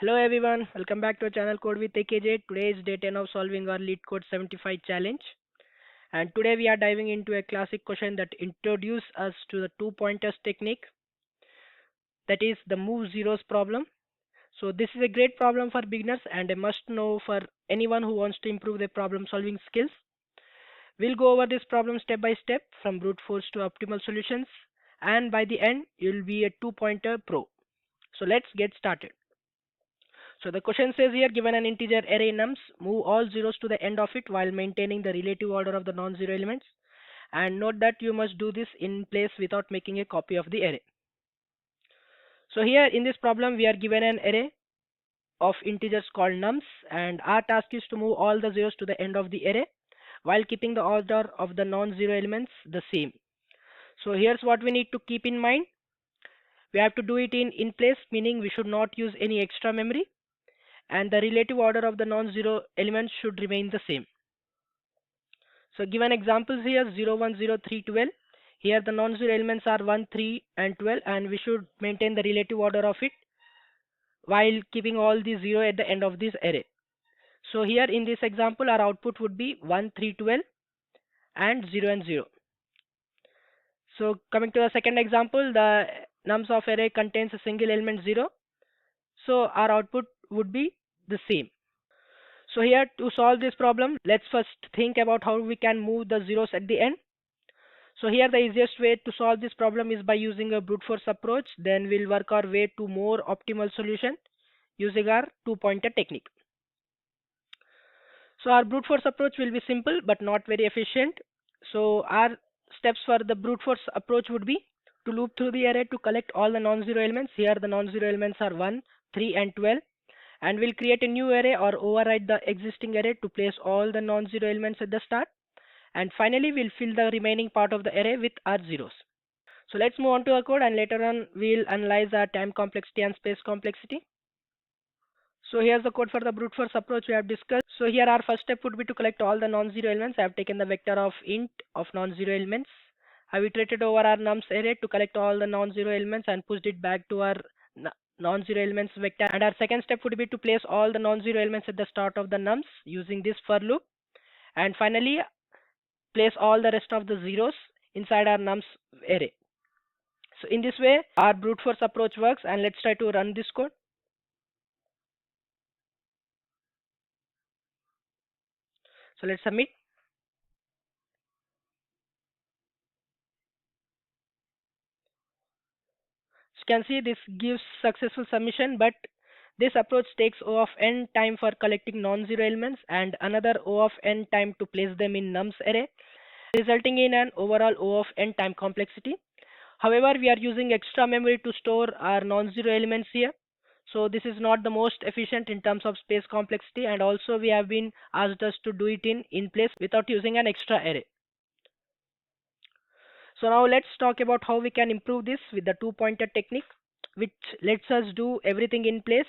Hello everyone, welcome back to our channel Code with AKJ. Today is day 10 of solving our LeetCode 75 challenge. And today we are diving into a classic question that introduces us to the two pointers technique, that is the move zeros problem. So this is a great problem for beginners and a must know for anyone who wants to improve their problem solving skills. We'll go over this problem step by step from brute force to optimal solutions, and by the end you'll be a two pointer pro. So let's get started. So the question says here, given an integer array nums, move all zeros to the end of it while maintaining the relative order of the non-zero elements. And note that you must do this in place without making a copy of the array. So here in this problem, we are given an array of integers called nums, and our task is to move all the zeros to the end of the array while keeping the order of the non-zero elements the same. So here's what we need to keep in mind. We have to do it in place, meaning we should not use any extra memory, and the relative order of the non-zero elements should remain the same. So given examples here 0, 1, 0, 3, 12. Here the non-zero elements are 1, 3 and 12, and we should maintain the relative order of it while keeping all the 0 at the end of this array. So here in this example our output would be 1, 3, 12 and 0 and 0. So coming to the second example, the nums of array contains a single element 0. So our output would be the same. So here to solve this problem, let's first think about how we can move the zeros at the end. So here the easiest way to solve this problem is by using a brute force approach. Then we'll work our way to more optimal solution using our two pointer technique. So our brute force approach will be simple but not very efficient. So our steps for the brute force approach would be to loop through the array to collect all the non-zero elements. Here the non-zero elements are 1, 3 and 12. And we'll create a new array or override the existing array to place all the non-zero elements at the start. And finally we'll fill the remaining part of the array with our zeros. So let's move on to our code, and later on we'll analyze our time complexity and space complexity. So here's the code for the brute force approach we have discussed. So here our first step would be to collect all the non-zero elements. I have taken the vector of int of non-zero elements. I've iterated over our nums array to collect all the non-zero elements and pushed it back to our non-zero elements vector. And our second step would be to place all the non-zero elements at the start of the nums using this for loop. And finally place all the rest of the zeros inside our nums array. So in this way our brute force approach works, and let's try to run this code. So let's submit. So you can see this gives successful submission, but this approach takes O of n time for collecting non-zero elements and another O of n time to place them in nums array, resulting in an overall O of n time complexity. However, we are using extra memory to store our non-zero elements here. So this is not the most efficient in terms of space complexity, and also we have been asked us to do it in place without using an extra array. So now let's talk about how we can improve this with the two pointer technique, which lets us do everything in place.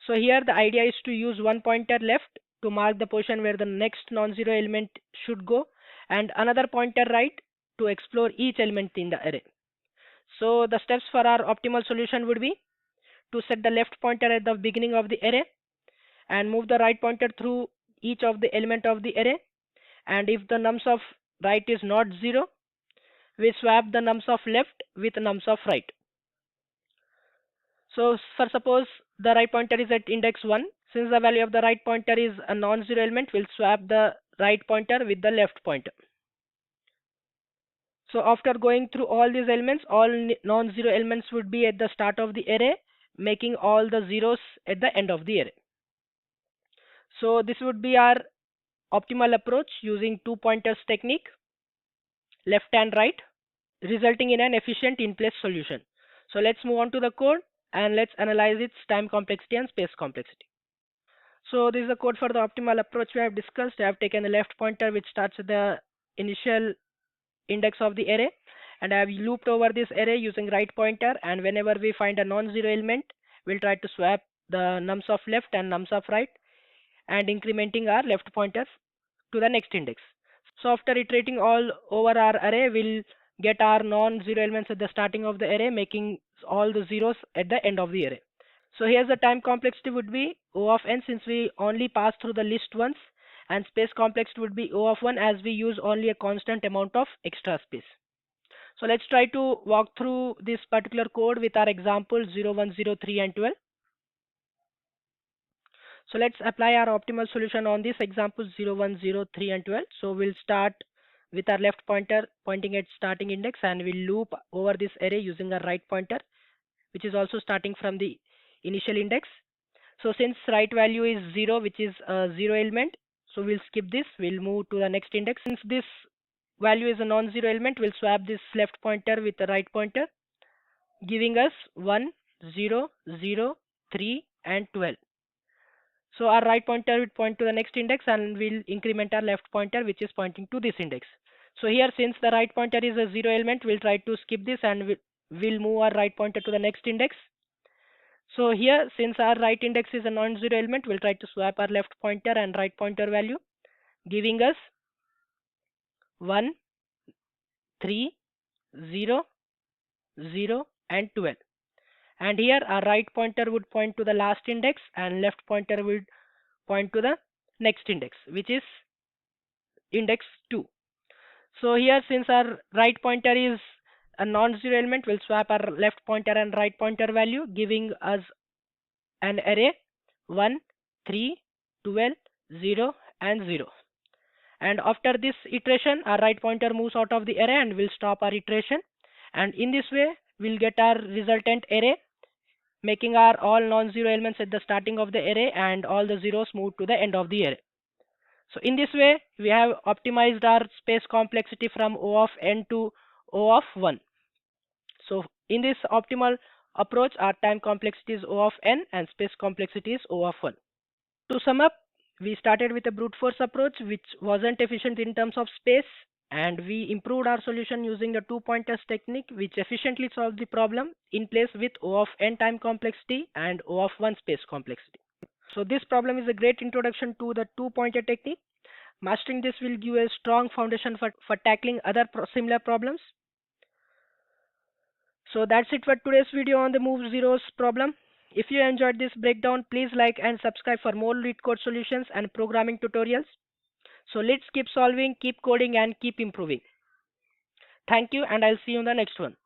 So here the idea is to use one pointer left to mark the position where the next non-zero element should go, and another pointer right to explore each element in the array. So the steps for our optimal solution would be to set the left pointer at the beginning of the array and move the right pointer through each of the element of the array, and if the nums of right is not 0, we swap the nums of left with nums of right. So for suppose the right pointer is at index 1, since the value of the right pointer is a non-zero element, we'll swap the right pointer with the left pointer. So after going through all these elements, all non-zero elements would be at the start of the array, making all the zeros at the end of the array. So this would be our optimal approach using two pointers technique, left and right, resulting in an efficient in-place solution. So let's move on to the code and let's analyze its time complexity and space complexity. So this is the code for the optimal approach we have discussed. I have taken the left pointer which starts at the initial index of the array, and I have looped over this array using right pointer, and whenever we find a non-zero element, we'll try to swap the nums of left and nums of right and incrementing our left pointers to the next index. So after iterating all over our array, we'll get our non-zero elements at the starting of the array, making all the zeros at the end of the array. So here's the time complexity would be O of n since we only pass through the list once, and space complexity would be O of 1 as we use only a constant amount of extra space. So let's try to walk through this particular code with our examples 0, 1, 0, 3 and 12. So let's apply our optimal solution on this example 0, 1, 0, 3 and 12. So we'll start with our left pointer pointing at starting index, and we'll loop over this array using our right pointer, which is also starting from the initial index. So since right value is 0, which is a 0 element, so we'll skip this. We'll move to the next index. Since this value is a non-zero element, we'll swap this left pointer with the right pointer, giving us 1, 0, 0, 3 and 12. So our right pointer will point to the next index, and we'll increment our left pointer which is pointing to this index. So here, since the right pointer is a 0 element, we'll try to skip this, and we'll move our right pointer to the next index. So here, since our right index is a non-zero element, we'll try to swap our left pointer and right pointer value, giving us 1, 3, 0, 0 and 12. And here our right pointer would point to the last index and left pointer would point to the next index, which is index 2. So here, since our right pointer is a non-zero element, we'll swap our left pointer and right pointer value, giving us an array 1, 3, 12, 0 and 0. And after this iteration, our right pointer moves out of the array and will stop our iteration. And in this way, we'll get our resultant array, making our all non-zero elements at the starting of the array and all the zeros move to the end of the array. So in this way, we have optimized our space complexity from O of n to O of 1. So in this optimal approach, our time complexity is O of n and space complexity is O of 1. To sum up, we started with a brute force approach which wasn't efficient in terms of space, and we improved our solution using the two pointers technique which efficiently solved the problem in place with O of n time complexity and O of 1 space complexity. So this problem is a great introduction to the two pointer technique. Mastering this will give a strong foundation for tackling other similar problems. So that's it for today's video on the move zeros problem. If you enjoyed this breakdown, please like and subscribe for more LeetCode solutions and programming tutorials. So let's keep solving, keep coding and keep improving. Thank you, and I'll see you in the next one.